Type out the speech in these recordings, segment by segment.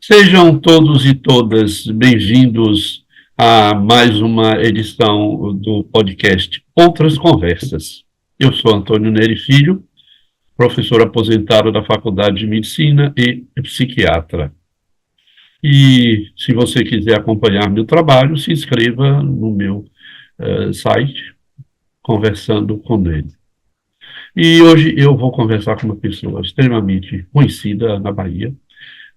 Sejam todos e todas bem-vindos a mais uma edição do podcast Outras Conversas. Eu sou Antônio Neri Filho, professor aposentado da Faculdade de Medicina e psiquiatra. E se você quiser acompanhar meu trabalho, se inscreva no meu site, conversando com ele. E hoje eu vou conversar com uma pessoa extremamente conhecida na Bahia,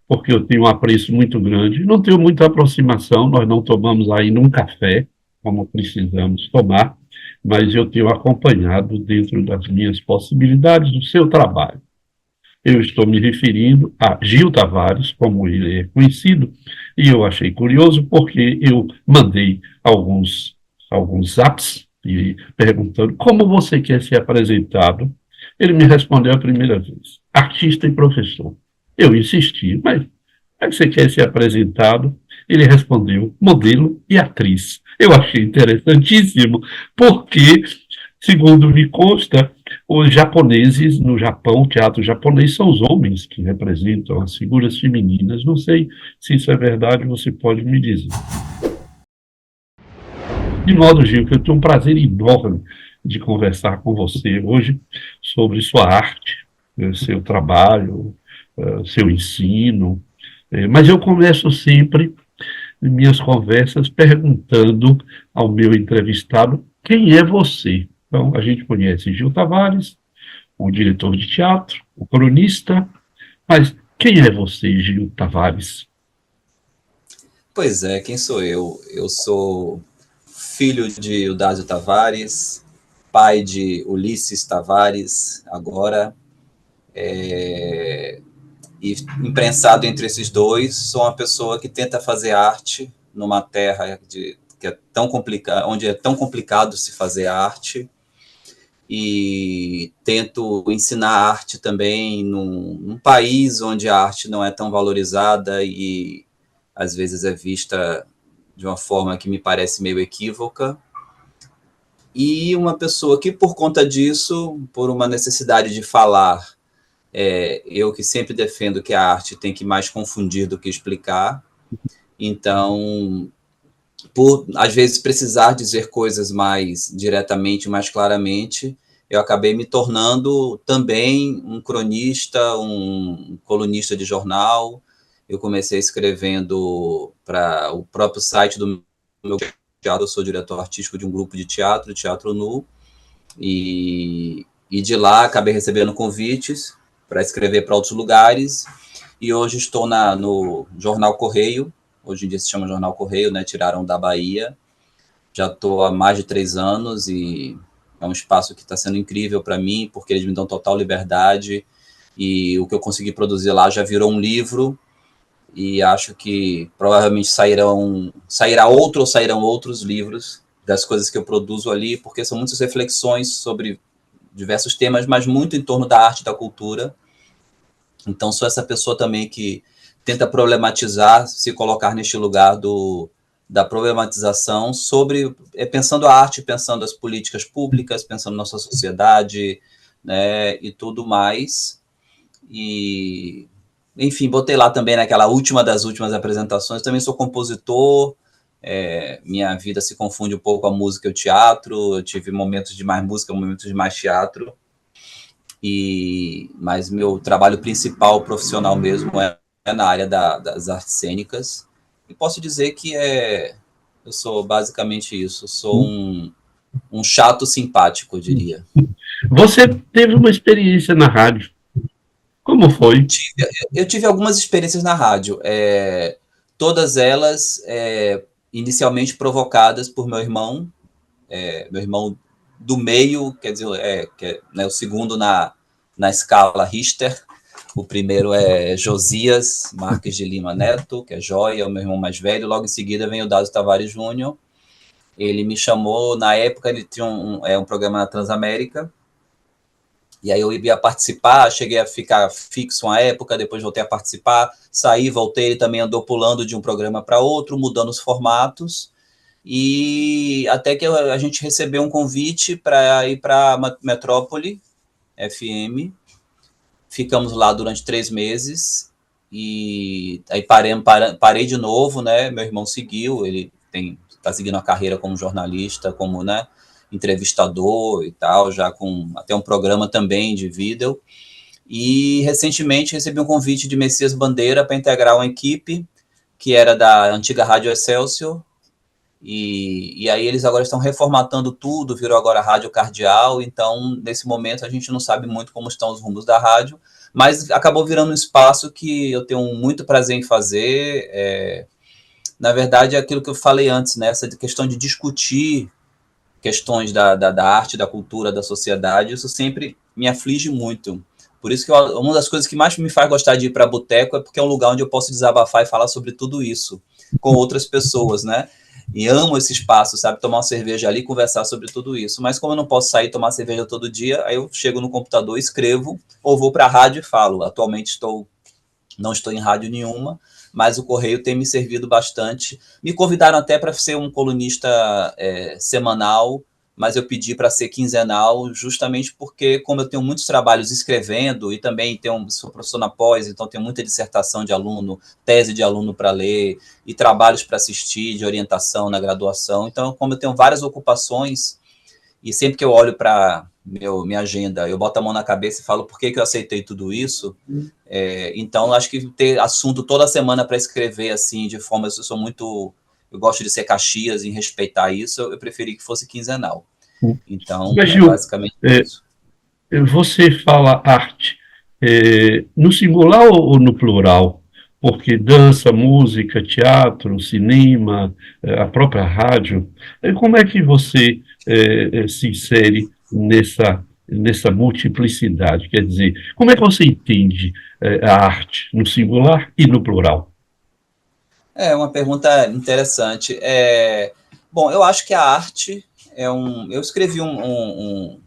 porque eu tenho um apreço muito grande. Não tenho muita aproximação, nós não tomamos ainda um café, como precisamos tomar, mas eu tenho acompanhado dentro das minhas possibilidades do seu trabalho. Eu estou me referindo a Gil Tavares, como ele é conhecido, e eu achei curioso porque eu mandei alguns zaps e perguntando como você quer ser apresentado. Ele me respondeu a primeira vez, artista e professor. Eu insisti, mas como é que você quer ser apresentado? Ele respondeu, modelo e atriz. Eu achei interessantíssimo, porque, segundo me consta, os japoneses no Japão, o teatro japonês, são os homens que representam as figuras femininas. Não sei se isso é verdade, você pode me dizer. De modo, Gil, que eu tenho um prazer enorme de conversar com você hoje sobre sua arte, seu trabalho, seu ensino. Mas eu começo sempre minhas conversas perguntando ao meu entrevistado quem é você. Então, a gente conhece Gil Tavares, o diretor de teatro, o cronista, mas quem é você, Gil Tavares? Pois é, quem sou eu? Eu sou filho de Eudásio Tavares, pai de Ulisses Tavares, agora, e imprensado entre esses dois, sou uma pessoa que tenta fazer arte numa terra que é tão complicada, onde é tão complicado se fazer arte, e tento ensinar arte também num país onde a arte não é tão valorizada e às vezes é vista de uma forma que me parece meio equívoca, e uma pessoa que, por conta disso, por uma necessidade de falar, eu que sempre defendo que a arte tem que mais confundir do que explicar, então, por às vezes precisar dizer coisas mais diretamente, mais claramente, eu acabei me tornando também um cronista, um colunista de jornal. Eu comecei escrevendo para o próprio site do meu teatro. Eu sou diretor artístico de um grupo de teatro, Teatro Nu, e de lá acabei recebendo convites para escrever para outros lugares, e hoje estou no Jornal Correio. Hoje em dia se chama Jornal Correio, né? Tiraram da Bahia. Já estou há mais de 3 anos e é um espaço que está sendo incrível para mim, porque eles me dão total liberdade, e o que eu consegui produzir lá já virou um livro, e acho que provavelmente sairá outro ou sairão outros livros das coisas que eu produzo ali, porque são muitas reflexões sobre diversos temas, mas muito em torno da arte e da cultura. Então sou essa pessoa também que tenta problematizar, se colocar neste lugar da problematização sobre, pensando a arte, pensando as políticas públicas, pensando nossa sociedade, né, e tudo mais. E, enfim, botei lá também naquela última das últimas apresentações, também sou compositor. Minha vida se confunde um pouco a música e o teatro. Eu tive momentos de mais música, momentos de mais teatro, mas meu trabalho principal, profissional mesmo, é na área das artes cênicas. E posso dizer que eu sou basicamente isso. Eu sou um chato simpático, eu diria. Você teve uma experiência na rádio. Como foi? Eu tive algumas experiências na rádio, todas elas inicialmente provocadas por meu irmão do meio, quer dizer, que é, né, o segundo na escala Richter. O primeiro é Josias Marques de Lima Neto, que é Joia, é o meu irmão mais velho. Logo em seguida vem o Dásio Tavares Júnior. Ele me chamou, na época ele tinha um programa na Transamérica, e aí eu ia participar, cheguei a ficar fixo uma época, depois voltei a participar, saí, voltei, ele também andou pulando de um programa para outro, mudando os formatos, e até que a gente recebeu um convite para ir para Metrópole FM. Ficamos lá durante 3 meses, e aí parei de novo, né? Meu irmão seguiu, ele está seguindo a carreira como jornalista, como, né, entrevistador e tal, já com até um programa também de vídeo. E recentemente recebi um convite de Messias Bandeira para integrar uma equipe que era da antiga Rádio Excelsior, e aí eles agora estão reformatando tudo, virou agora Rádio Cardeal, então nesse momento a gente não sabe muito como estão os rumos da rádio, mas acabou virando um espaço que eu tenho muito prazer em fazer. Na verdade é aquilo que eu falei antes, né, essa questão de discutir questões da arte, da cultura, da sociedade, isso sempre me aflige muito. Por isso que uma das coisas que mais me faz gostar de ir para boteco é porque é um lugar onde eu posso desabafar e falar sobre tudo isso com outras pessoas, né? E amo esse espaço, sabe? Tomar uma cerveja ali e conversar sobre tudo isso. Mas como eu não posso sair e tomar cerveja todo dia, aí eu chego no computador, escrevo, ou vou para a rádio e falo. Atualmente não estou em rádio nenhuma, mas o Correio tem me servido bastante. Me convidaram até para ser um colunista semanal, mas eu pedi para ser quinzenal, justamente porque, como eu tenho muitos trabalhos escrevendo, e também sou professor na pós, então tenho muita dissertação de aluno, tese de aluno para ler, e trabalhos para assistir, de orientação na graduação. Então, como eu tenho várias ocupações, e sempre que eu olho para minha agenda, eu boto a mão na cabeça e falo por que eu aceitei tudo isso. Então, acho que ter assunto toda semana para escrever, assim, de forma... Eu gosto de ser Caxias, em respeitar isso, eu preferi que fosse quinzenal. Então, Mas, é Gil, basicamente é, isso. você fala arte no singular ou no plural? Porque dança, música, teatro, cinema, a própria rádio, como é que você se insere nessa multiplicidade? Quer dizer, como é que você entende a arte no singular e no plural? É uma pergunta interessante. Bom, eu acho que a arte Eu escrevi um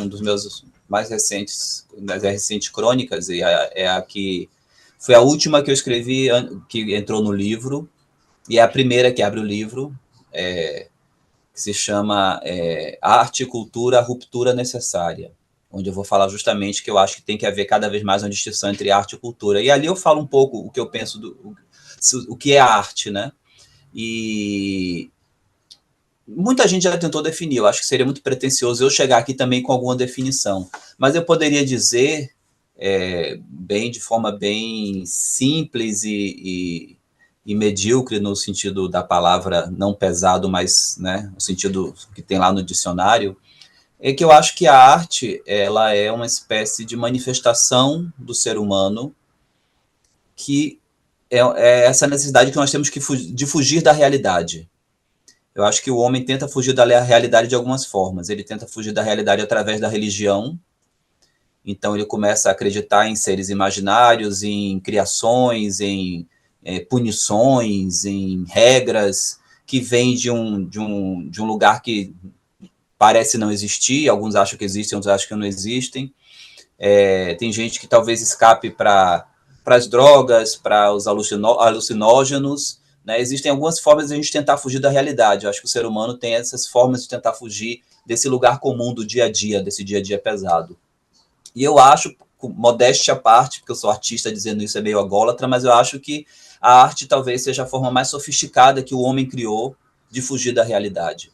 dos meus das recentes crônicas, e é a que foi a última que eu escrevi, que entrou no livro, e é a primeira que abre o livro, que se chama Arte e Cultura, a Ruptura Necessária, onde eu vou falar justamente que eu acho que tem que haver cada vez mais uma distinção entre arte e cultura. E ali eu falo um pouco o que eu penso o que é a arte, né? E muita gente já tentou definir, eu acho que seria muito pretensioso eu chegar aqui também com alguma definição, mas eu poderia dizer, de forma bem simples e medíocre, no sentido da palavra, não pesado, mas, né, no sentido que tem lá no dicionário, é que eu acho que a arte, ela é uma espécie de manifestação do ser humano, que é essa necessidade que nós temos de fugir da realidade. Eu acho que o homem tenta fugir da realidade de algumas formas. Ele tenta fugir da realidade através da religião. Então ele começa a acreditar em seres imaginários, em criações, em punições, em regras que vêm de um lugar que parece não existir. Alguns acham que existem, outros acham que não existem. Tem gente que talvez escape para as drogas, para os alucinógenos. Né? Existem algumas formas de a gente tentar fugir da realidade. Eu acho que o ser humano tem essas formas de tentar fugir desse lugar comum do dia a dia, desse dia a dia pesado. E eu acho, modéstia à parte, porque eu sou artista dizendo isso é meio agólatra, mas eu acho que a arte talvez seja a forma mais sofisticada que o homem criou de fugir da realidade.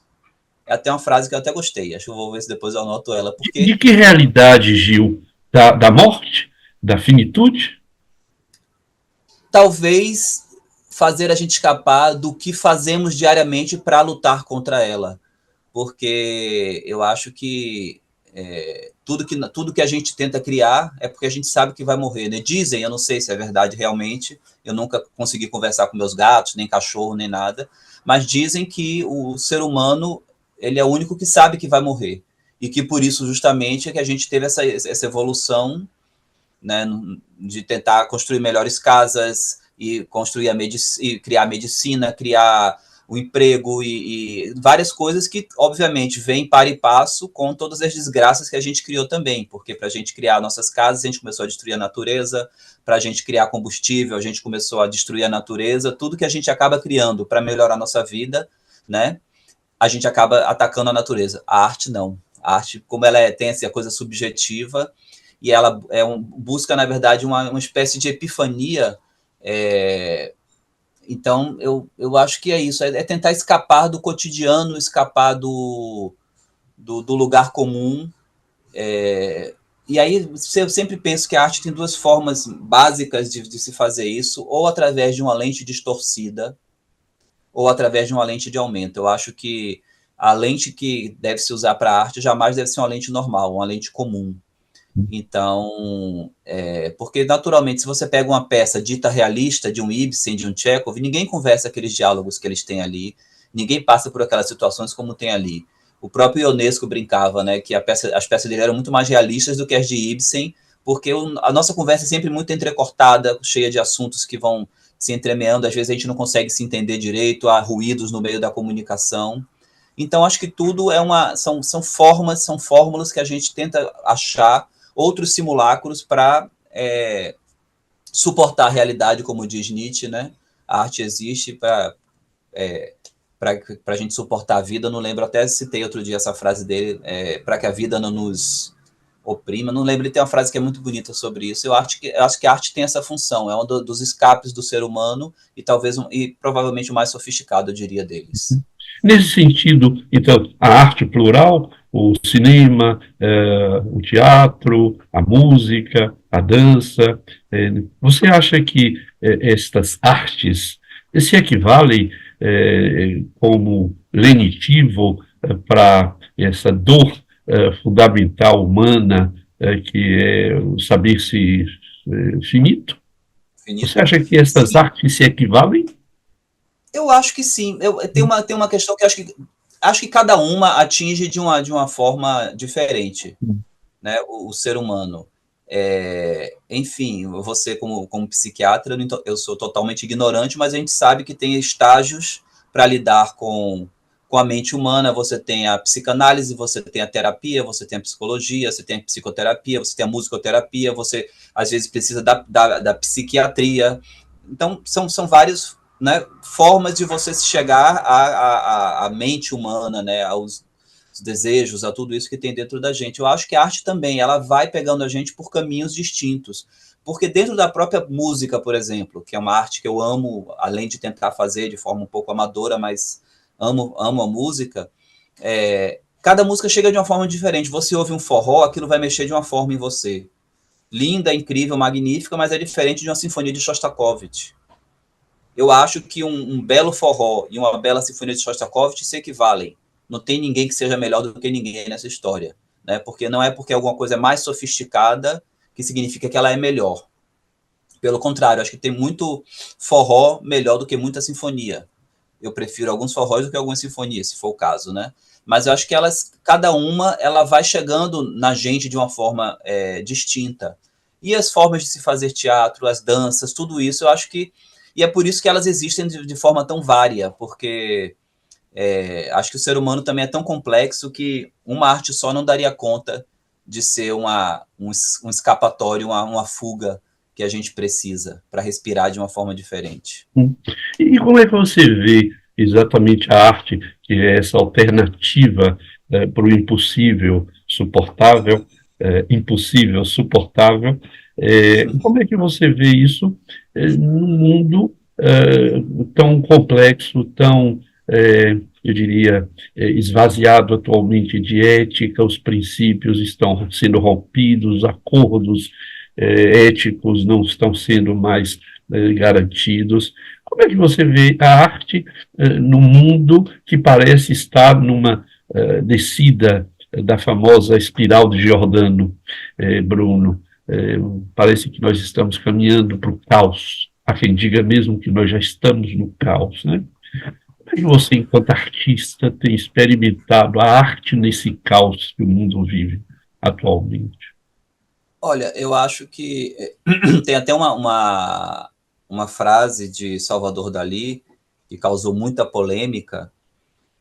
É até uma frase que eu até gostei, acho que eu vou ver se depois eu anoto ela, De porque que realidade, Gil? Da morte? Da finitude? talvez fazer a gente escapar do que fazemos diariamente para lutar contra ela. Porque eu acho que tudo que a gente tenta criar é porque a gente sabe que vai morrer. Né? Dizem, eu não sei se é verdade realmente, eu nunca consegui conversar com meus gatos, nem cachorro, nem nada, mas dizem que o ser humano ele é o único que sabe que vai morrer. E que por isso, justamente, é que a gente teve essa evolução, né, de tentar construir melhores casas e construir e criar medicina, criar o emprego e várias coisas que, obviamente, vêm para e passo com todas as desgraças que a gente criou também, porque para a gente criar nossas casas, a gente começou a destruir a natureza, para a gente criar combustível, a gente começou a destruir a natureza, tudo que a gente acaba criando para melhorar a nossa vida, né, a gente acaba atacando a natureza. A arte não. A arte, como ela tem essa coisa subjetiva, e ela busca, na verdade, uma espécie de epifania. Então, eu acho que é isso, é tentar escapar do cotidiano, escapar do lugar comum. E aí eu sempre penso que a arte tem duas formas básicas de se fazer isso, ou através de uma lente distorcida, ou através de uma lente de aumento. Eu acho que a lente que deve se usar para a arte jamais deve ser uma lente normal, uma lente comum. Então, porque naturalmente, se você pega uma peça dita realista de um Ibsen, de um Chekhov, ninguém conversa aqueles diálogos que eles têm ali, ninguém passa por aquelas situações como tem ali. O próprio Ionesco brincava, né, que as peças dele eram muito mais realistas do que as de Ibsen, porque a nossa conversa é sempre muito entrecortada, cheia de assuntos que vão se entremeando, às vezes a gente não consegue se entender direito, há ruídos no meio da comunicação. Então, acho que tudo são fórmulas que a gente tenta achar outros simulacros para suportar a realidade, como diz Nietzsche, né? A arte existe para a gente suportar a vida. Eu não lembro, até citei outro dia essa frase dele, para que a vida não nos oprima. Não lembro, ele tem uma frase que é muito bonita sobre isso. Eu acho que a arte tem essa função, é um dos escapes do ser humano e talvez e provavelmente o mais sofisticado, eu diria, deles. Nesse sentido, então, a arte plural, o cinema, o teatro, a música, a dança, você acha que estas artes se equivalem como lenitivo para essa dor fundamental humana, que é o saber-se finito? Você acha que estas artes se equivalem? Eu acho que sim. Tem uma questão que acho que cada uma atinge de uma forma diferente, né, o ser humano. Enfim, você como psiquiatra, eu sou totalmente ignorante, mas a gente sabe que tem estágios para lidar com a mente humana. Você tem a psicanálise, você tem a terapia, você tem a psicologia, você tem a psicoterapia, você tem a musicoterapia, você às vezes precisa da psiquiatria. Então, são vários, né, formas de você chegar à mente humana, né, aos desejos, a tudo isso que tem dentro da gente. Eu acho que a arte também, ela vai pegando a gente por caminhos distintos. Porque dentro da própria música, por exemplo, que é uma arte que eu amo, além de tentar fazer de forma um pouco amadora, mas amo a música, cada música chega de uma forma diferente. Você ouve um forró, aquilo vai mexer de uma forma em você. Linda, incrível, magnífica, mas é diferente de uma sinfonia de Shostakovich. Eu acho que um belo forró e uma bela sinfonia de Shostakovich se equivalem. Não tem ninguém que seja melhor do que ninguém nessa história, né? Porque não é porque alguma coisa é mais sofisticada que significa que ela é melhor. Pelo contrário, acho que tem muito forró melhor do que muita sinfonia. Eu prefiro alguns forróis do que algumas sinfonias, se for o caso, né? Mas eu acho que cada uma ela vai chegando na gente de uma forma distinta. E as formas de se fazer teatro, as danças, tudo isso, eu acho que... E é por isso que elas existem de forma tão vária, porque acho que o ser humano também é tão complexo que uma arte só não daria conta de ser um escapatório, uma fuga que a gente precisa para respirar de uma forma diferente. E como é que você vê exatamente a arte, que é essa alternativa para o impossível suportável, impossível suportável? Como é que você vê isso num mundo tão complexo, tão, eu diria, esvaziado atualmente de ética, os princípios estão sendo rompidos, acordos éticos não estão sendo mais garantidos. Como é que você vê a arte no mundo que parece estar numa descida da famosa espiral de Giordano, Bruno? Parece que nós estamos caminhando para o caos. Há quem diga mesmo que nós já estamos no caos, né? Como é que você, enquanto artista, tem experimentado a arte nesse caos que o mundo vive atualmente? Olha, eu acho que tem até uma frase de Salvador Dalí que causou muita polêmica.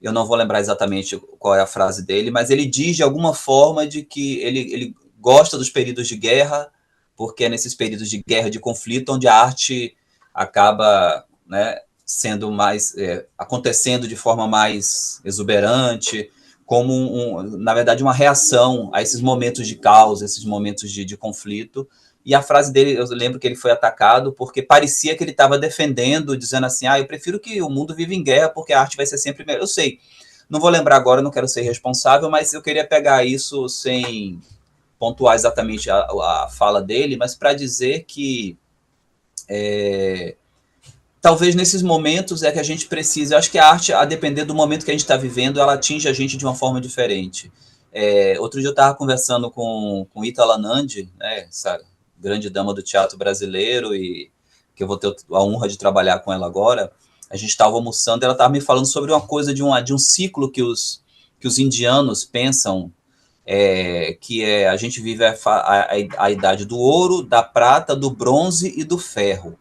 Eu não vou lembrar exatamente qual é a frase dele, mas ele diz de alguma forma de que ele gosta dos períodos de guerra, porque é nesses períodos de guerra, de conflito, onde a arte acaba, né, sendo mais acontecendo de forma mais exuberante, como, na verdade, uma reação a esses momentos de caos, esses momentos de conflito. E a frase dele, eu lembro que ele foi atacado porque parecia que ele estava defendendo, dizendo assim, eu prefiro que o mundo viva em guerra porque a arte vai ser sempre melhor. Eu sei, não vou lembrar agora, não quero ser responsável, mas eu queria pegar isso sem pontuar exatamente a fala dele, mas para dizer que talvez nesses momentos é que a gente precisa. Eu acho que a arte, a depender do momento que a gente está vivendo, ela atinge a gente de uma forma diferente. Outro dia eu estava conversando com Ítala Nandi, né, essa grande dama do teatro brasileiro, e que eu vou ter a honra de trabalhar com ela agora. A gente estava almoçando, ela estava me falando sobre uma coisa de um ciclo que os indianos pensam, que a gente vive a idade do ouro, da prata, do bronze e do ferro.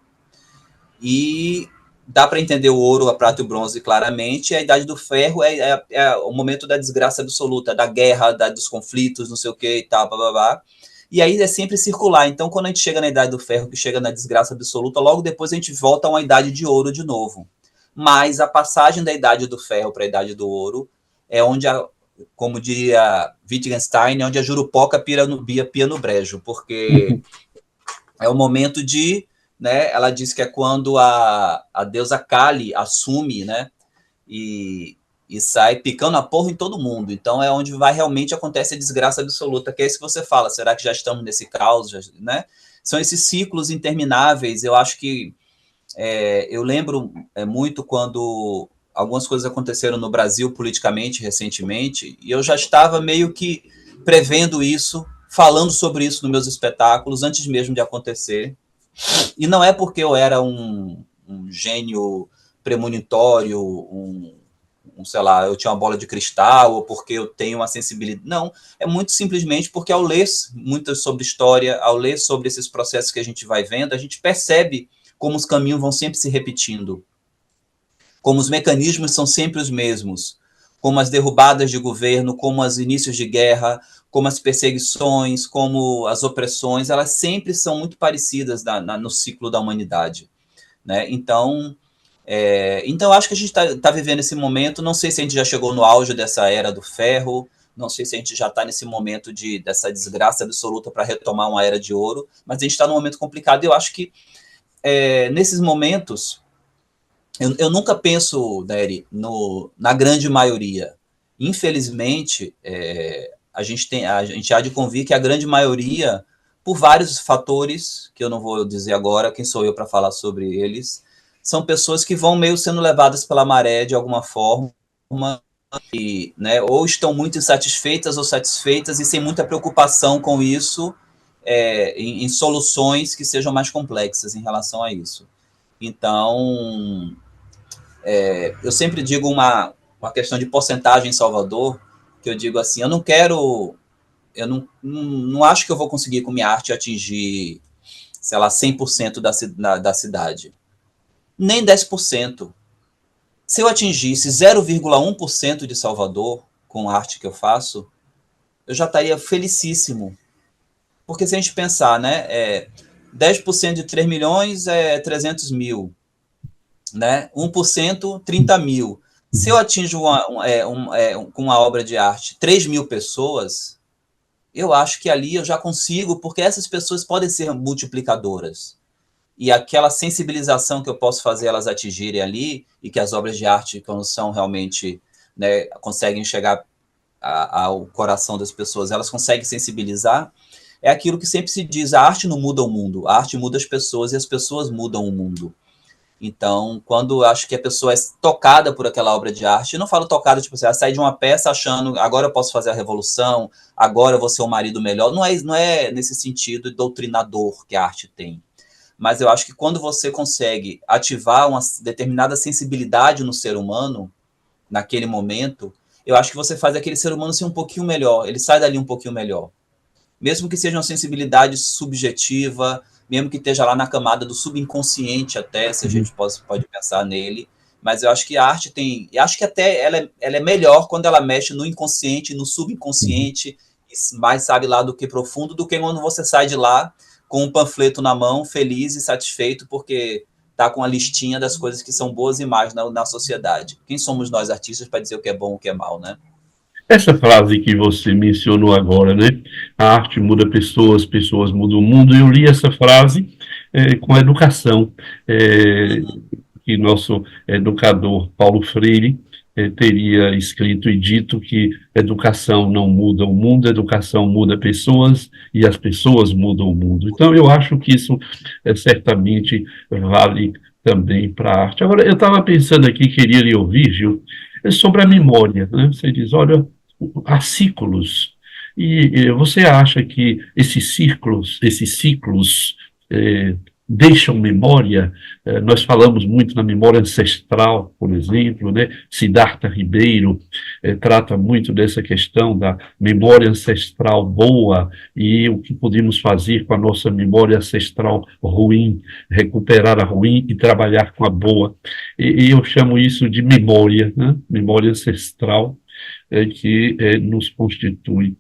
E dá para entender o ouro, a prata e o bronze claramente. A idade do ferro é o momento da desgraça absoluta, da guerra, dos conflitos, não sei o que e tal, blá, blá, blá. E aí é sempre circular. Então, quando a gente chega na idade do ferro, que chega na desgraça absoluta, logo depois a gente volta a uma idade de ouro de novo. Mas a passagem da idade do ferro para a idade do ouro é onde, como diria Wittgenstein, é onde a jurupoca pia no brejo, porque é o momento de, né, ela diz que é quando a deusa Kali assume, né, e sai picando a porra em todo mundo. Então é onde realmente acontece a desgraça absoluta, que é isso que você fala, será que já estamos nesse caos, né? São esses ciclos intermináveis. Eu acho que eu lembro muito quando algumas coisas aconteceram no Brasil politicamente recentemente, e eu já estava meio que prevendo isso, falando sobre isso nos meus espetáculos antes mesmo de acontecer. E não é porque eu era um gênio premonitório, sei lá, eu tinha uma bola de cristal, ou porque eu tenho uma sensibilidade. Não, é muito simplesmente porque ao ler muito sobre história, ao ler sobre esses processos que a gente vai vendo, a gente percebe como os caminhos vão sempre se repetindo, como os mecanismos são sempre os mesmos, como as derrubadas de governo, como os inícios de guerra, como as perseguições, como as opressões, elas sempre são muito parecidas no ciclo da humanidade, né? Então, acho que a gente está vivendo esse momento. Não sei se a gente já chegou no auge dessa era do ferro, não sei se a gente já está nesse momento dessa desgraça absoluta para retomar uma era de ouro, mas a gente está num momento complicado. E eu acho que nesses momentos, eu nunca penso, Nery, na grande maioria. Infelizmente, a gente há de convir que a grande maioria, por vários fatores, que eu não vou dizer agora, quem sou eu para falar sobre eles, são pessoas que vão meio sendo levadas pela maré de alguma forma, e, né, ou estão muito insatisfeitas ou satisfeitas e sem muita preocupação com isso, em soluções que sejam mais complexas em relação a isso. Então, eu sempre digo uma questão de porcentagem em Salvador, que eu digo assim, eu não acho que eu vou conseguir com minha arte atingir, sei lá, 100% da cidade. Nem 10%. Se eu atingisse 0,1% de Salvador com a arte que eu faço, eu já estaria felicíssimo. Porque se a gente pensar, né, 10% de 3 milhões é 300 mil. Né? 1%, 30 mil. Se eu atinjo com uma obra de arte 3 mil pessoas, eu acho que ali eu já consigo, porque essas pessoas podem ser multiplicadoras. E aquela sensibilização que eu posso fazer elas atingirem ali, e que as obras de arte, quando são realmente, né, conseguem chegar ao coração das pessoas, elas conseguem sensibilizar, é aquilo que sempre se diz, a arte não muda o mundo, a arte muda as pessoas e as pessoas mudam o mundo. Então, quando acho que a pessoa é tocada por aquela obra de arte, eu não falo tocada, tipo assim, ela sai de uma peça achando, agora eu posso fazer a revolução, agora eu vou ser um marido melhor. Não é nesse sentido doutrinador que a arte tem. Mas eu acho que quando você consegue ativar uma determinada sensibilidade no ser humano, naquele momento, eu acho que você faz aquele ser humano ser um pouquinho melhor, ele sai dali um pouquinho melhor. Mesmo que seja uma sensibilidade subjetiva, mesmo que esteja lá na camada do subconsciente até, se a gente pode pensar nele, mas eu acho que a arte eu acho que até ela é melhor quando ela mexe no inconsciente, no subconsciente, e mais sabe lá do que profundo, do que quando você sai de lá com um panfleto na mão, feliz e satisfeito, porque tá com a listinha das coisas que são boas e más na sociedade. Quem somos nós artistas para dizer o que é bom e o que é mal, né? Essa frase que você mencionou agora, né? A arte muda pessoas, pessoas mudam o mundo. Eu li essa frase com a educação, é, Uhum. que nosso educador Paulo Freire teria escrito e dito que educação não muda o mundo, educação muda pessoas e as pessoas mudam o mundo. Então, eu acho que isso certamente vale também para a arte. Agora, eu estava pensando aqui, queria lhe ouvir, Gil, sobre a memória, né? Você diz, olha, há ciclos. E você acha que esses ciclos deixam memória? Nós falamos muito na memória ancestral, por exemplo, né? Siddhartha Ribeiro trata muito dessa questão da memória ancestral boa e o que podemos fazer com a nossa memória ancestral ruim, recuperar a ruim e trabalhar com a boa. E eu chamo isso de memória, né? Memória ancestral que nos constitui.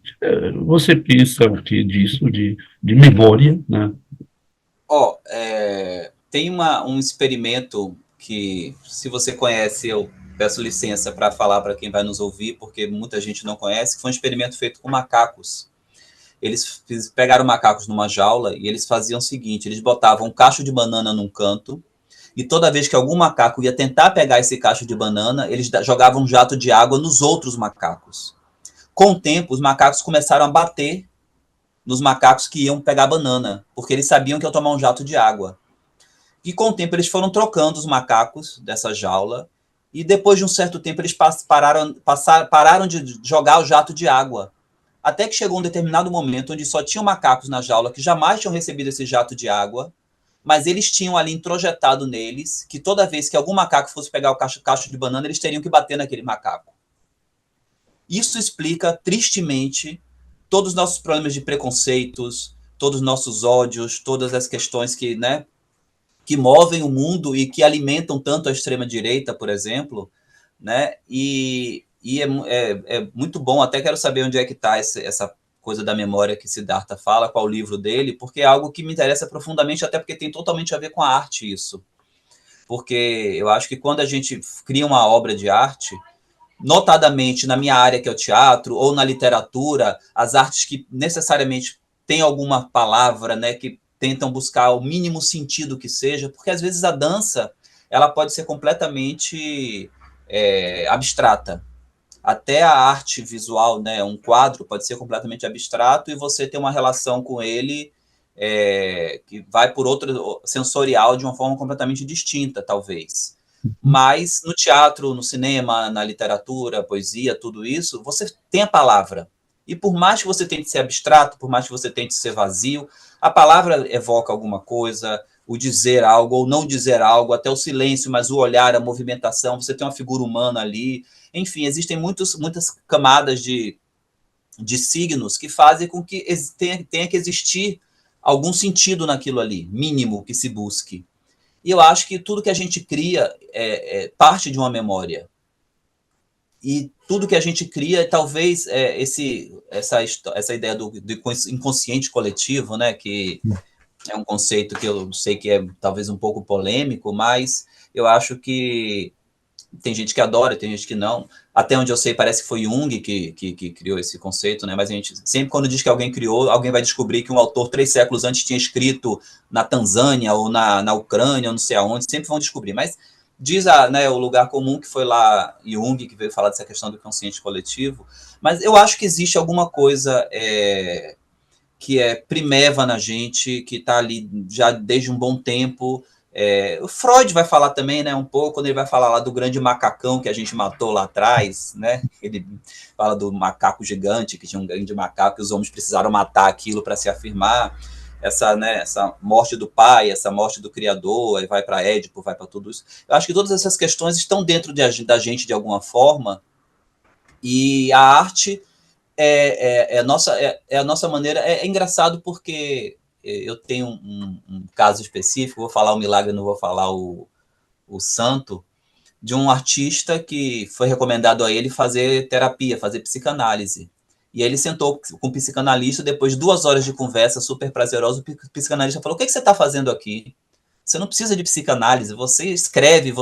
Você pensa o que disso, de memória, né? Tem um experimento que, se você conhece, eu peço licença para falar para quem vai nos ouvir, porque muita gente não conhece, que foi um experimento feito com macacos. Eles pegaram macacos numa jaula e eles faziam o seguinte, eles botavam um cacho de banana num canto, e toda vez que algum macaco ia tentar pegar esse cacho de banana, eles jogavam um jato de água nos outros macacos. Com o tempo, os macacos começaram a bater nos macacos que iam pegar banana, porque eles sabiam que iam tomar um jato de água. E com o tempo eles foram trocando os macacos dessa jaula, e depois de um certo tempo eles pararam de jogar o jato de água. Até que chegou um determinado momento onde só tinham macacos na jaula que jamais tinham recebido esse jato de água, mas eles tinham ali introjetado neles que toda vez que algum macaco fosse pegar o cacho de banana, eles teriam que bater naquele macaco. Isso explica, tristemente, todos os nossos problemas de preconceitos, todos os nossos ódios, todas as questões que movem o mundo e que alimentam tanto a extrema-direita, por exemplo, né? E é muito bom, até quero saber onde é que está essa coisa da memória que Siddhartha fala, qual o livro dele, porque é algo que me interessa profundamente, até porque tem totalmente a ver com a arte isso. Porque eu acho que quando a gente cria uma obra de arte, notadamente na minha área, que é o teatro, ou na literatura, as artes que necessariamente têm alguma palavra, né, que tentam buscar o mínimo sentido que seja, porque às vezes a dança ela pode ser completamente abstrata. Até a arte visual, né, um quadro pode ser completamente abstrato e você ter uma relação com ele que vai por outro sensorial de uma forma completamente distinta, talvez. Mas no teatro, no cinema, na literatura, poesia, tudo isso, você tem a palavra. E por mais que você tente ser abstrato, por mais que você tente ser vazio, a palavra evoca alguma coisa, o dizer algo ou não dizer algo, até o silêncio, mas o olhar, a movimentação, você tem uma figura humana ali. Enfim, existem muitas camadas de signos que fazem com que tenha que existir algum sentido naquilo ali, mínimo que se busque. E eu acho que tudo que a gente cria parte de uma memória. E tudo que a gente cria, talvez essa ideia do inconsciente coletivo, né, que é um conceito que eu sei que é talvez um pouco polêmico, mas eu acho que tem gente que adora, tem gente que não. Até onde eu sei, parece que foi Jung que criou esse conceito, né? Mas a gente sempre, quando diz que alguém criou, alguém vai descobrir que um autor 3 séculos antes tinha escrito na Tanzânia ou na Ucrânia, ou não sei aonde, sempre vão descobrir. Mas diz o lugar comum que foi lá Jung, que veio falar dessa questão do consciente coletivo. Mas eu acho que existe alguma coisa que é primeva na gente, que está ali já desde um bom tempo. O Freud vai falar também, né, um pouco, quando ele vai falar lá do grande macacão que a gente matou lá atrás, né? Ele fala do macaco gigante, que tinha um grande macaco, que os homens precisaram matar aquilo para se afirmar. Essa morte do pai, essa morte do criador, aí vai para Édipo, vai para tudo isso. Eu acho que todas essas questões estão dentro da gente de alguma forma, e a arte a nossa maneira. É engraçado porque eu tenho um caso específico, vou falar o milagre, não vou falar o santo, de um artista que foi recomendado a ele fazer terapia, fazer psicanálise. E aí ele sentou com o psicanalista, depois de 2 horas de conversa super prazerosa, o psicanalista falou: o que você está fazendo aqui? Você não precisa de psicanálise, você escreve,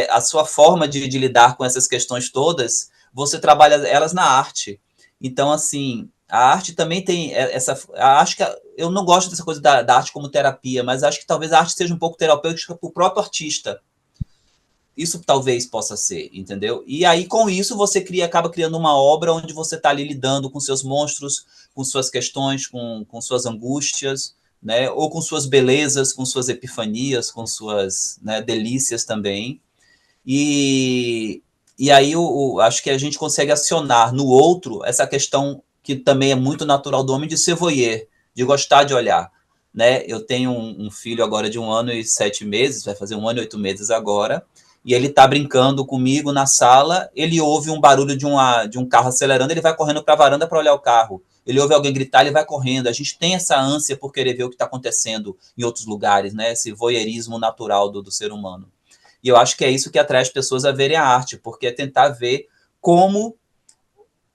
a sua forma de lidar com essas questões todas, você trabalha elas na arte. Então, assim, a arte também tem essa... Acho que eu não gosto dessa coisa da arte como terapia, mas acho que talvez a arte seja um pouco terapêutica para o próprio artista. Isso talvez possa ser, entendeu? E aí, com isso, você acaba criando uma obra onde você está ali lidando com seus monstros, com suas questões, com suas angústias, né? Ou com suas belezas, com suas epifanias, com suas, né, delícias também. E aí acho que a gente consegue acionar no outro essa questão que também é muito natural do homem de ser voyeur, de gostar de olhar. Né? Eu tenho um filho agora de 1 ano e 7 meses, vai fazer 1 ano e 8 meses agora, e ele está brincando comigo na sala, ele ouve um barulho de um carro acelerando, ele vai correndo para a varanda para olhar o carro. Ele ouve alguém gritar, ele vai correndo. A gente tem essa ânsia por querer ver o que está acontecendo em outros lugares, né? Esse voyeurismo natural do ser humano. E eu acho que é isso que atrai as pessoas a verem a arte, porque é tentar ver como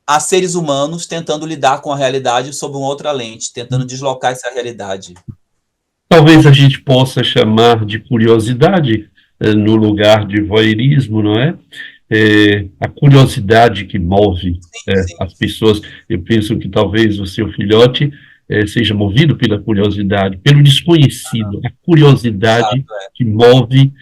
há seres humanos tentando lidar com a realidade sob uma outra lente, tentando deslocar essa realidade. Talvez a gente possa chamar de curiosidade, no lugar de voyeurismo, não é? A curiosidade que move as pessoas. Eu penso que talvez o seu filhote seja movido pela curiosidade, pelo desconhecido, a curiosidade que move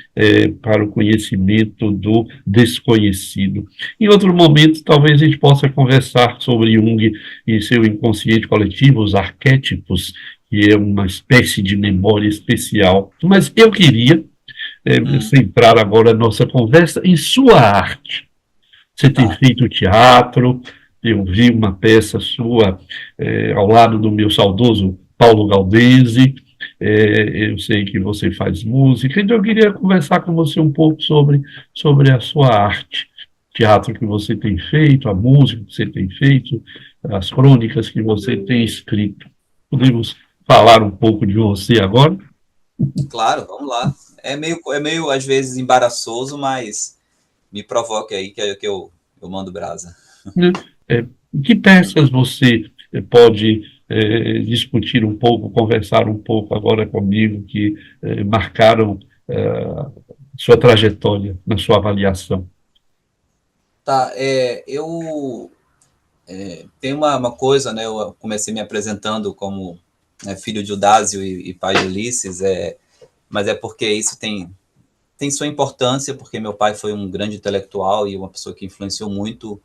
para o conhecimento do desconhecido. Em outro momento, talvez a gente possa conversar sobre Jung e seu inconsciente coletivo, os arquétipos, que é uma espécie de memória especial. Mas eu queria centrar agora a nossa conversa em sua arte. Você tem feito teatro, eu vi uma peça sua ao lado do meu saudoso Paulo Galdesi, eu sei que você faz música, então eu queria conversar com você um pouco sobre a sua arte, teatro que você tem feito, a música que você tem feito, as crônicas que você tem escrito. Podemos falar um pouco de você agora? Claro, vamos lá. É meio às vezes embaraçoso, mas me provoque aí que eu mando brasa. Que peças você pode discutir um pouco, conversar um pouco agora comigo, que marcaram sua trajetória na sua avaliação? Tá, eu tenho uma coisa, né? Eu comecei me apresentando como filho de Udásio e pai de Ulisses, mas é porque isso tem sua importância, porque meu pai foi um grande intelectual e uma pessoa que influenciou muito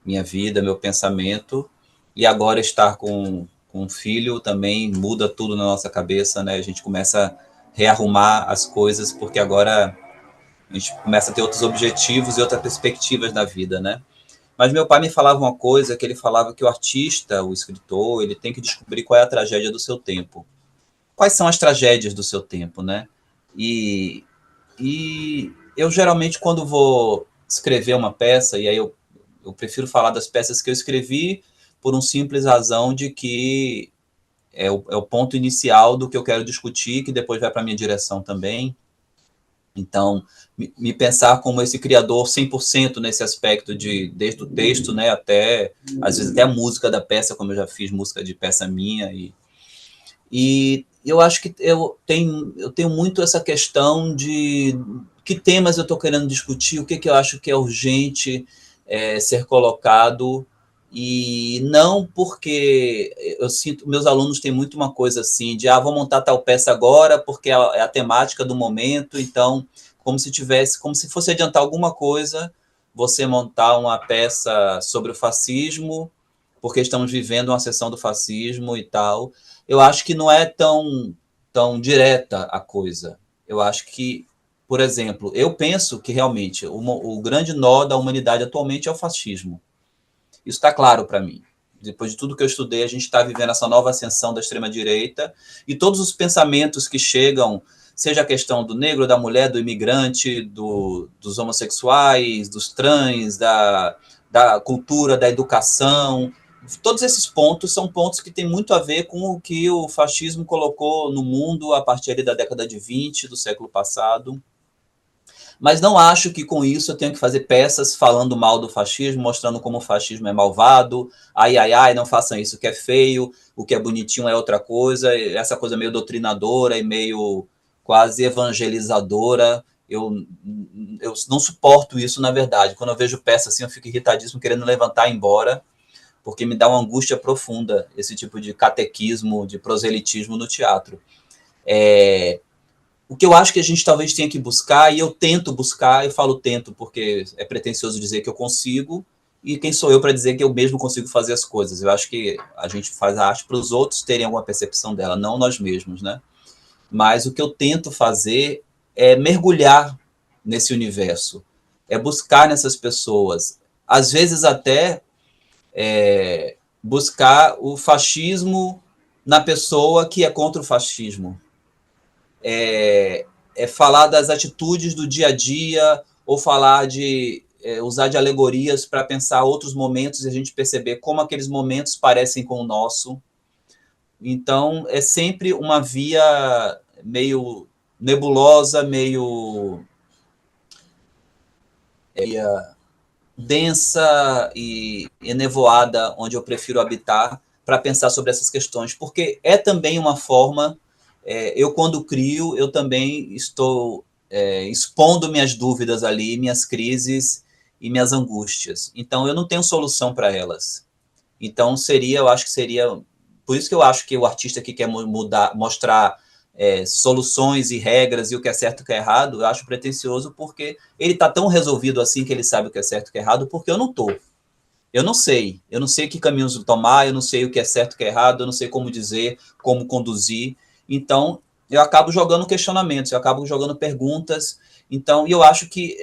minha vida, meu pensamento, e agora estar com um filho também muda tudo na nossa cabeça, né? A gente começa a rearrumar as coisas, porque agora a gente começa a ter outros objetivos e outras perspectivas da vida, né? Mas meu pai me falava uma coisa, que ele falava que o artista, o escritor, ele tem que descobrir qual é a tragédia do seu tempo. Quais são as tragédias do seu tempo, né? E eu geralmente, quando vou escrever uma peça, e aí eu prefiro falar das peças que eu escrevi por uma simples razão de que é o ponto inicial do que eu quero discutir, que depois vai para a minha direção também. Então, me pensar como esse criador 100% nesse aspecto desde o texto, né, até, às vezes, até a música da peça, como eu já fiz música de peça minha. E eu acho que eu tenho muito essa questão de que temas eu estou querendo discutir, o que eu acho que é urgente ser colocado, e não porque eu sinto, meus alunos têm muito uma coisa assim, de vou montar tal peça agora, porque é a temática do momento, então, como se fosse adiantar alguma coisa, você montar uma peça sobre o fascismo, porque estamos vivendo uma sessão do fascismo e tal. Eu acho que não é tão direta a coisa. Eu acho que, por exemplo, eu penso que realmente o grande nó da humanidade atualmente é o fascismo. Isso está claro para mim. Depois de tudo que eu estudei, a gente está vivendo essa nova ascensão da extrema-direita, e todos os pensamentos que chegam, seja a questão do negro, da mulher, do imigrante, dos homossexuais, dos trans, da cultura, da educação, todos esses pontos são pontos que têm muito a ver com o que o fascismo colocou no mundo a partir ali da década de 20 do século passado. Mas não acho que com isso eu tenho que fazer peças falando mal do fascismo, mostrando como o fascismo é malvado, ai, não façam isso que é feio, o que é bonitinho é outra coisa, essa coisa meio doutrinadora e meio quase evangelizadora, eu não suporto isso, na verdade. Quando eu vejo peça assim, eu fico irritadíssimo, querendo levantar e ir embora, porque me dá uma angústia profunda esse tipo de catequismo, de proselitismo no teatro. O que eu acho que a gente talvez tenha que buscar, e eu tento buscar, eu falo tento porque é pretensioso dizer que eu consigo, e quem sou eu para dizer que eu mesmo consigo fazer as coisas? Eu acho que a gente faz a arte para os outros terem alguma percepção dela, não nós mesmos, né? Mas o que eu tento fazer é mergulhar nesse universo, é buscar nessas pessoas, às vezes até buscar o fascismo na pessoa que é contra o fascismo, falar das atitudes do dia a dia, ou falar de usar de alegorias para pensar outros momentos e a gente perceber como aqueles momentos parecem com o nosso. Então, é sempre uma via meio nebulosa, meio densa e enevoada, onde eu prefiro habitar para pensar sobre essas questões, porque é também uma forma, eu quando crio, eu também estou expondo minhas dúvidas ali, minhas crises e minhas angústias. Então, eu não tenho solução para elas. Então, eu acho que seria... Por isso que eu acho que o artista que quer mostrar soluções e regras e o que é certo e o que é errado, eu acho pretensioso, porque ele está tão resolvido assim que ele sabe o que é certo e o que é errado, porque eu não estou. Eu não sei que caminhos tomar, eu não sei o que é certo e o que é errado, eu não sei como dizer, como conduzir. Então, eu acabo jogando questionamentos, eu acabo jogando perguntas. Então, eu acho que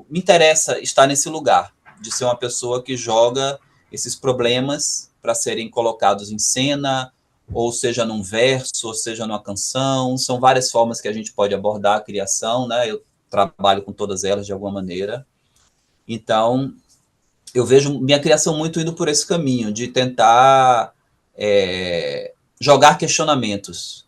me interessa estar nesse lugar, de ser uma pessoa que joga esses problemas para serem colocados em cena, ou seja num verso, ou seja numa canção. São várias formas que a gente pode abordar a criação, né? Eu trabalho com todas elas de alguma maneira. Então, eu vejo minha criação muito indo por esse caminho, de tentar jogar questionamentos.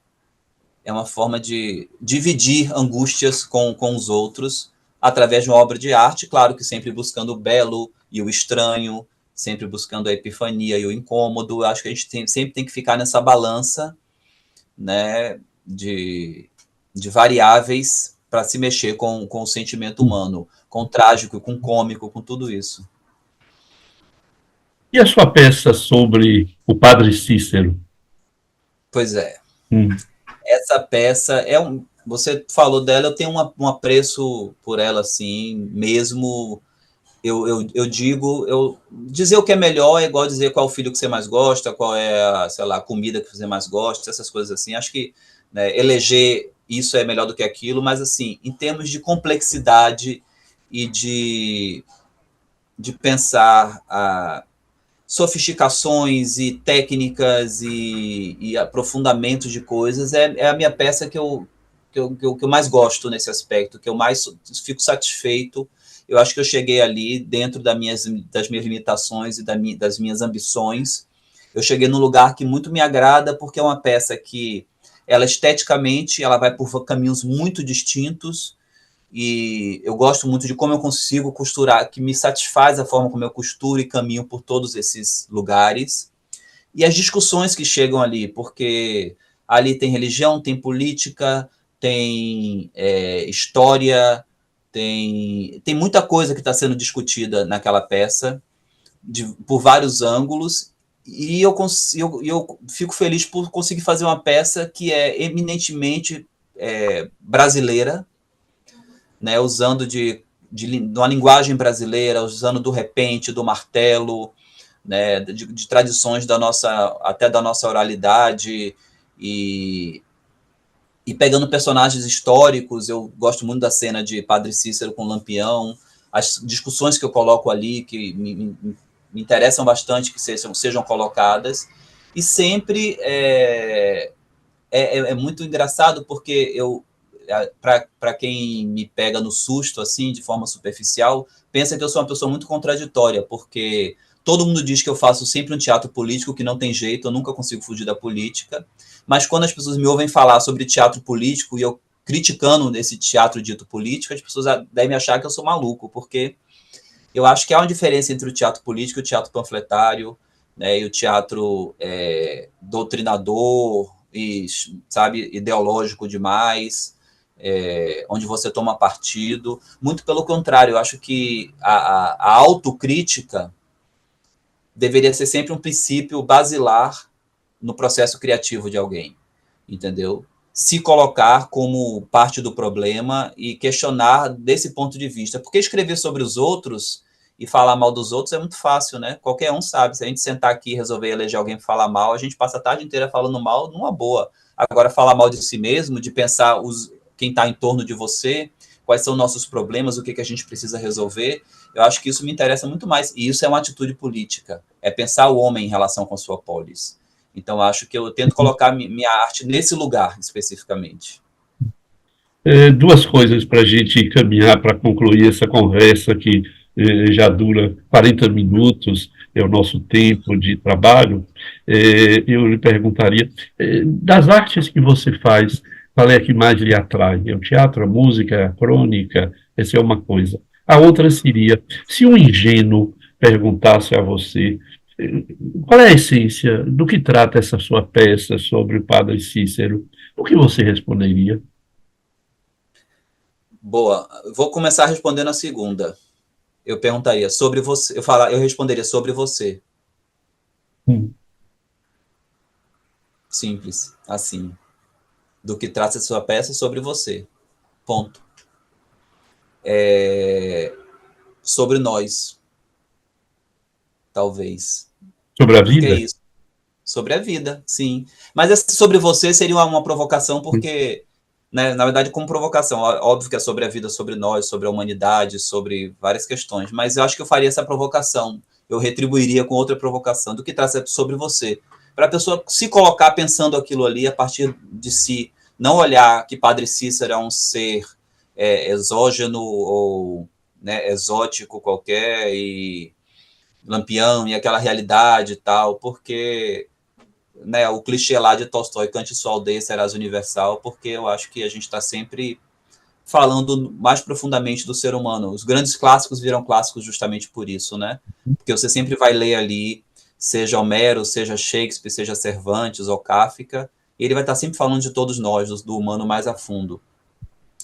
É uma forma de dividir angústias com os outros através de uma obra de arte, claro que sempre buscando o belo e o estranho, sempre buscando a epifania e o incômodo. Acho que a gente sempre tem que ficar nessa balança, né, de variáveis para se mexer com o sentimento humano, com o trágico, com o cômico, com tudo isso. E a sua peça sobre o Padre Cícero? Pois é. Essa peça você falou dela, eu tenho um apreço por ela, assim, mesmo. Eu digo, dizer o que é melhor é igual dizer qual filho que você mais gosta, qual é a, sei lá, a comida que você mais gosta, essas coisas assim. Acho que, né, eleger isso é melhor do que aquilo, mas, assim, em termos de complexidade e de pensar sofisticações e técnicas e aprofundamento de coisas, é a minha peça que eu mais gosto nesse aspecto, que eu mais fico satisfeito. Eu acho que eu cheguei ali dentro das minhas limitações e das minhas ambições. Eu cheguei num lugar que muito me agrada, porque é uma peça que, ela esteticamente, ela vai por caminhos muito distintos, e eu gosto muito de como eu consigo costurar, que me satisfaz a forma como eu costuro e caminho por todos esses lugares. E as discussões que chegam ali, porque ali tem religião, tem política, tem história, tem muita coisa que está sendo discutida naquela peça, por vários ângulos, e eu fico feliz por conseguir fazer uma peça que é eminentemente brasileira, né, usando de uma linguagem brasileira, usando do repente, do martelo, né, de tradições até da nossa oralidade, e pegando personagens históricos. Eu gosto muito da cena de Padre Cícero com Lampião, as discussões que eu coloco ali, que me interessam bastante que sejam colocadas, e sempre é muito engraçado, porque para quem me pega no susto, assim, de forma superficial, pensa que eu sou uma pessoa muito contraditória, porque todo mundo diz que eu faço sempre um teatro político, que não tem jeito, eu nunca consigo fugir da política, mas quando as pessoas me ouvem falar sobre teatro político e eu criticando esse teatro dito político, as pessoas devem achar que eu sou maluco, porque eu acho que há uma diferença entre o teatro político e o teatro panfletário, né, e o teatro doutrinador e, sabe, ideológico demais. onde você toma partido. Muito pelo contrário, eu acho que a autocrítica deveria ser sempre um princípio basilar no processo criativo de alguém, entendeu? Se colocar como parte do problema e questionar desse ponto de vista. Porque escrever sobre os outros e falar mal dos outros é muito fácil, né? Qualquer um sabe. Se a gente sentar aqui e resolver eleger alguém para falar mal, a gente passa a tarde inteira falando mal numa boa. Agora, falar mal de si mesmo, de pensar quem está em torno de você, quais são nossos problemas, o que a gente precisa resolver, eu acho que isso me interessa muito mais. E isso é uma atitude política. É pensar o homem em relação com a sua polis. Então, acho que eu tento colocar minha arte nesse lugar, especificamente. Duas coisas para a gente caminhar para concluir essa conversa que já dura 40 minutos, é o nosso tempo de trabalho. Eu lhe perguntaria, das artes que você faz, qual é a que mais lhe atrai? É o teatro, a música, a crônica? Essa é uma coisa. A outra seria, se um ingênuo perguntasse a você, eh, qual é a essência do que trata essa sua peça sobre o Padre Cícero, o que você responderia? Boa. Vou começar respondendo a segunda. Eu perguntaria sobre você. Eu responderia sobre você. Hum. Simples, assim. Do que trata a sua peça sobre você. Ponto. Sobre nós. Talvez. Sobre a Porque é vida? isso. Sobre a vida, sim. Mas esse sobre você seria uma provocação, Hum. porque, né, na verdade, como provocação, óbvio que é sobre a vida, sobre nós, sobre a humanidade, sobre várias questões, mas eu acho que eu faria essa provocação, eu retribuiria com outra provocação, do que traz sobre você, para a pessoa se colocar pensando aquilo ali a partir de si, não olhar que Padre Cícero é um ser exógeno ou, né, exótico qualquer e lampião e aquela realidade e tal, porque, né, o clichê lá de Tolstói, cante sua aldeia, serás universal, porque eu acho que a gente está sempre falando mais profundamente do ser humano. Os grandes clássicos viram clássicos justamente por isso, né? Porque você sempre vai ler ali, seja Homero, seja Shakespeare, seja Cervantes ou Kafka, e ele vai estar sempre falando de todos nós, do humano mais a fundo.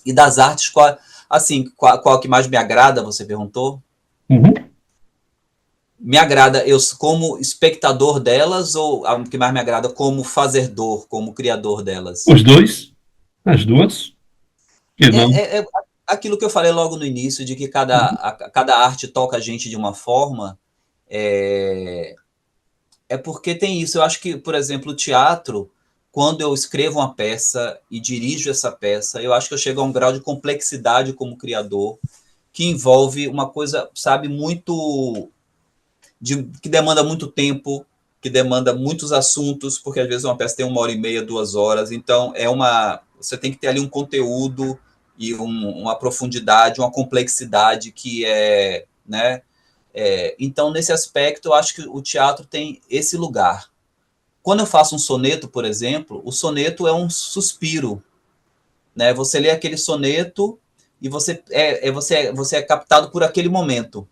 E das artes, qual que mais me agrada, você perguntou? Uhum. Me agrada eu como espectador delas ou a que mais me agrada como fazedor, como criador delas? Os dois, as duas, que não. É aquilo que eu falei logo no início, de que cada arte toca a gente de uma forma, é, porque tem isso. Eu acho que, por exemplo, o teatro, quando eu escrevo uma peça e dirijo essa peça, eu acho que eu chego a um grau de complexidade como criador, que envolve uma coisa, sabe, muito que demanda muito tempo, que demanda muitos assuntos, porque às vezes uma peça tem 1h30, 2 horas, então você tem que ter ali um conteúdo e uma profundidade, uma complexidade que né? Então, nesse aspecto, eu acho que o teatro tem esse lugar. Quando eu faço um soneto, por exemplo, o soneto é um suspiro, né? Você lê aquele soneto e você é captado por aquele momento,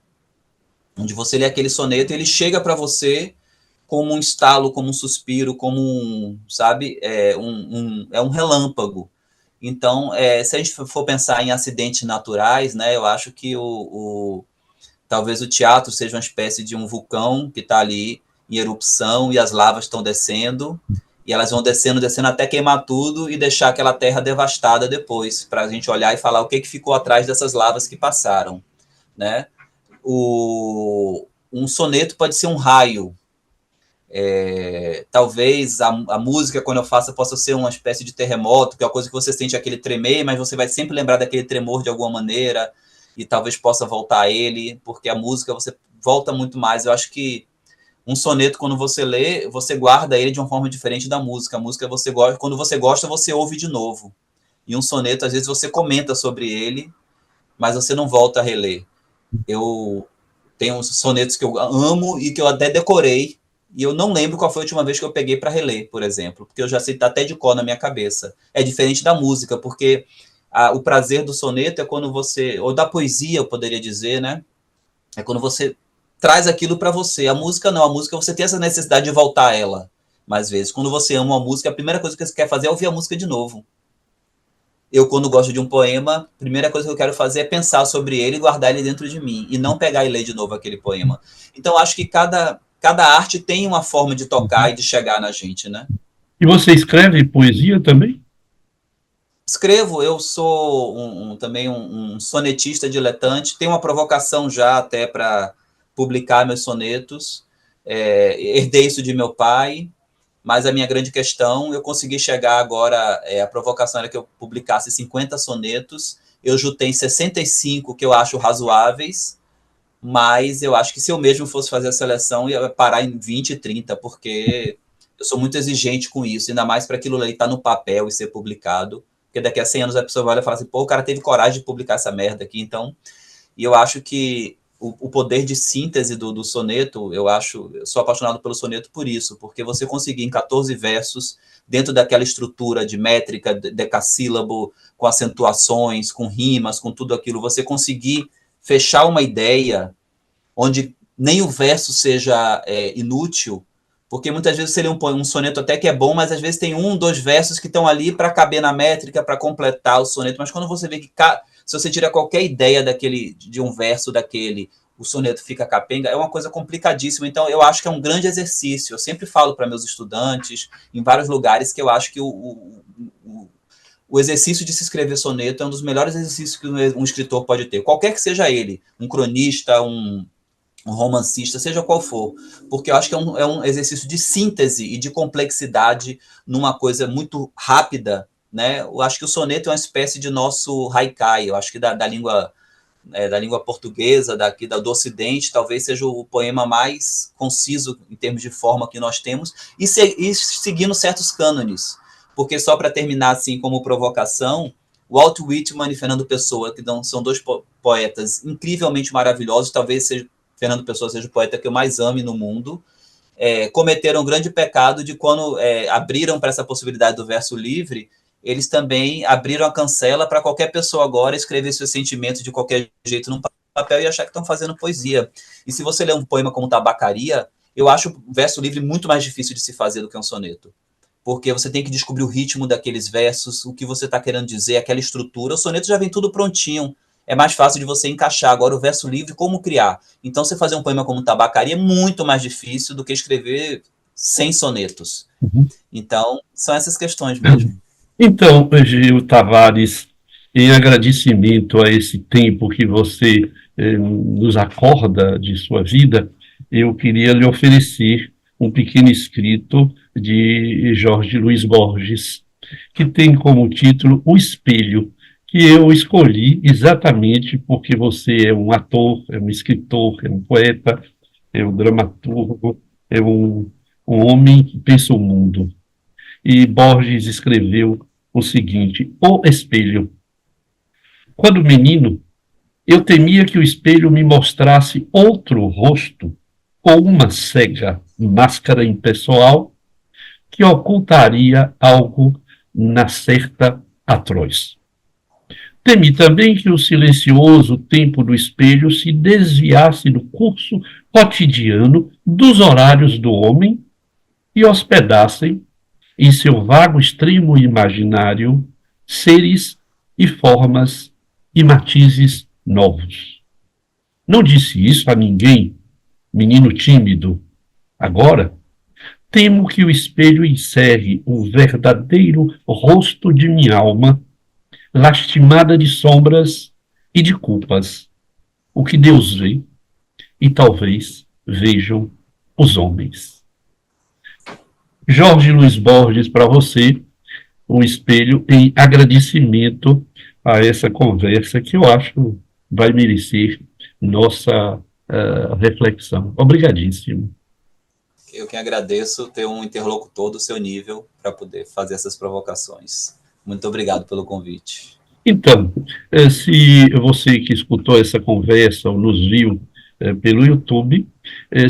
onde você lê aquele soneto, ele chega para você como um estalo, como um suspiro, como sabe, é um relâmpago. Então, se a gente for pensar em acidentes naturais, né, eu acho que talvez o teatro seja uma espécie de um vulcão que está ali em erupção e as lavas estão descendo, e elas vão descendo, descendo até queimar tudo e deixar aquela terra devastada depois, para a gente olhar e falar o que ficou atrás dessas lavas que passaram, né? Um soneto pode ser um raio. Talvez a música, quando eu faço, possa ser uma espécie de terremoto, que é uma coisa que você sente aquele tremer, mas você vai sempre lembrar daquele tremor de alguma maneira, e talvez possa voltar a ele, porque a música você volta muito mais. Eu acho que um soneto, quando você lê, você guarda ele de uma forma diferente da música. A música, quando você gosta, você ouve de novo. E um soneto, às vezes, você comenta sobre ele, mas você não volta a reler. Eu tenho uns sonetos que eu amo e que eu até decorei, e eu não lembro qual foi a última vez que eu peguei para reler, por exemplo, porque eu já sei, tá até de cor na minha cabeça. É diferente da música, porque o prazer do soneto é quando você, ou da poesia, eu poderia dizer, né? É quando você traz aquilo para você. A música não, a música você tem essa necessidade de voltar a ela mais vezes. Quando você ama uma música, a primeira coisa que você quer fazer é ouvir a música de novo. eu, quando gosto de um poema, a primeira coisa que eu quero fazer é pensar sobre ele e guardar ele dentro de mim, e não pegar e ler de novo aquele poema. Então, acho que cada arte tem uma forma de tocar e de chegar na gente, né? E você escreve poesia também? Escrevo, eu sou também um sonetista diletante, tenho uma provocação já até para publicar meus sonetos, herdei isso de meu pai, mas a minha grande questão, eu consegui chegar agora, a provocação era que eu publicasse 50 sonetos, eu jutei 65 que eu acho razoáveis, mas eu acho que se eu mesmo fosse fazer a seleção, ia parar em 20 e 30, porque eu sou muito exigente com isso, ainda mais para aquilo ali estar no papel e ser publicado, porque daqui a 100 anos a pessoa vai olhar e falar assim, pô, o cara teve coragem de publicar essa merda aqui, então, e eu acho que o poder de síntese do soneto, eu sou apaixonado pelo soneto por isso, porque você conseguir em 14 versos, dentro daquela estrutura de métrica, decassílabo, com acentuações, com rimas, com tudo aquilo, você conseguir fechar uma ideia onde nem o verso seja inútil, porque muitas vezes seria um soneto até que é bom, mas às vezes tem 1, 2 versos que estão ali para caber na métrica, para completar o soneto, mas quando você vê que se você tira qualquer ideia de um verso daquele, o soneto fica capenga, é uma coisa complicadíssima. Então, eu acho que é um grande exercício. Eu sempre falo para meus estudantes, em vários lugares, que eu acho que o exercício de se escrever soneto é um dos melhores exercícios que um escritor pode ter, qualquer que seja ele, um cronista, um romancista, seja qual for, porque eu acho que é um exercício de síntese e de complexidade numa coisa muito rápida, né? Eu acho que o soneto é uma espécie de nosso haikai, eu acho que da língua portuguesa, do Ocidente, talvez seja o poema mais conciso em termos de forma que nós temos, e seguindo certos cânones, porque só para terminar assim como provocação, Walt Whitman e Fernando Pessoa, que são dois poetas incrivelmente maravilhosos, talvez Fernando Pessoa seja o poeta que eu mais ame no mundo, cometeram um grande pecado de quando abriram para essa possibilidade do verso livre, eles também abriram a cancela para qualquer pessoa agora escrever seus sentimentos de qualquer jeito num papel e achar que estão fazendo poesia. E se você ler um poema como Tabacaria, eu acho o verso livre muito mais difícil de se fazer do que um soneto. Porque você tem que descobrir o ritmo daqueles versos, o que você está querendo dizer, aquela estrutura. O soneto já vem tudo prontinho. É mais fácil de você encaixar. Agora, o verso livre, como criar? Então, você fazer um poema como Tabacaria é muito mais difícil do que escrever 100 sonetos. Uhum. Então, são essas questões mesmo. Então, Gil Tavares, em agradecimento a esse tempo que você nos acorda de sua vida, eu queria lhe oferecer um pequeno escrito de Jorge Luiz Borges, que tem como título O Espelho, que eu escolhi exatamente porque você é um ator, é um escritor, é um poeta, é um dramaturgo, é um homem que pensa o mundo. E Borges escreveu o seguinte: O espelho. Quando menino, eu temia que o espelho me mostrasse outro rosto ou uma cega máscara impessoal que ocultaria algo na certa atroz. Temi também que o silencioso tempo do espelho se desviasse do curso cotidiano dos horários do homem e hospedassem em seu vago extremo imaginário seres e formas e matizes novos. Não disse isso a ninguém, menino tímido. Agora, temo que o espelho encerre o verdadeiro rosto de minha alma, lastimada de sombras e de culpas, o que Deus vê e talvez vejam os homens. Jorge Luiz Borges, para você, um espelho em agradecimento a essa conversa que eu acho vai merecer nossa reflexão. Obrigadíssimo. Eu que agradeço ter um interlocutor do seu nível para poder fazer essas provocações. Muito obrigado pelo convite. Então, se você que escutou essa conversa ou nos viu pelo YouTube,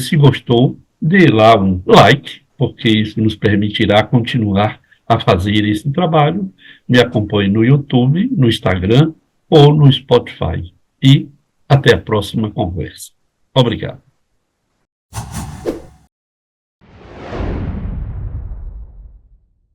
se gostou, dê lá um like, porque isso nos permitirá continuar a fazer esse trabalho. Me acompanhe no YouTube, no Instagram ou no Spotify. E até a próxima conversa. Obrigado.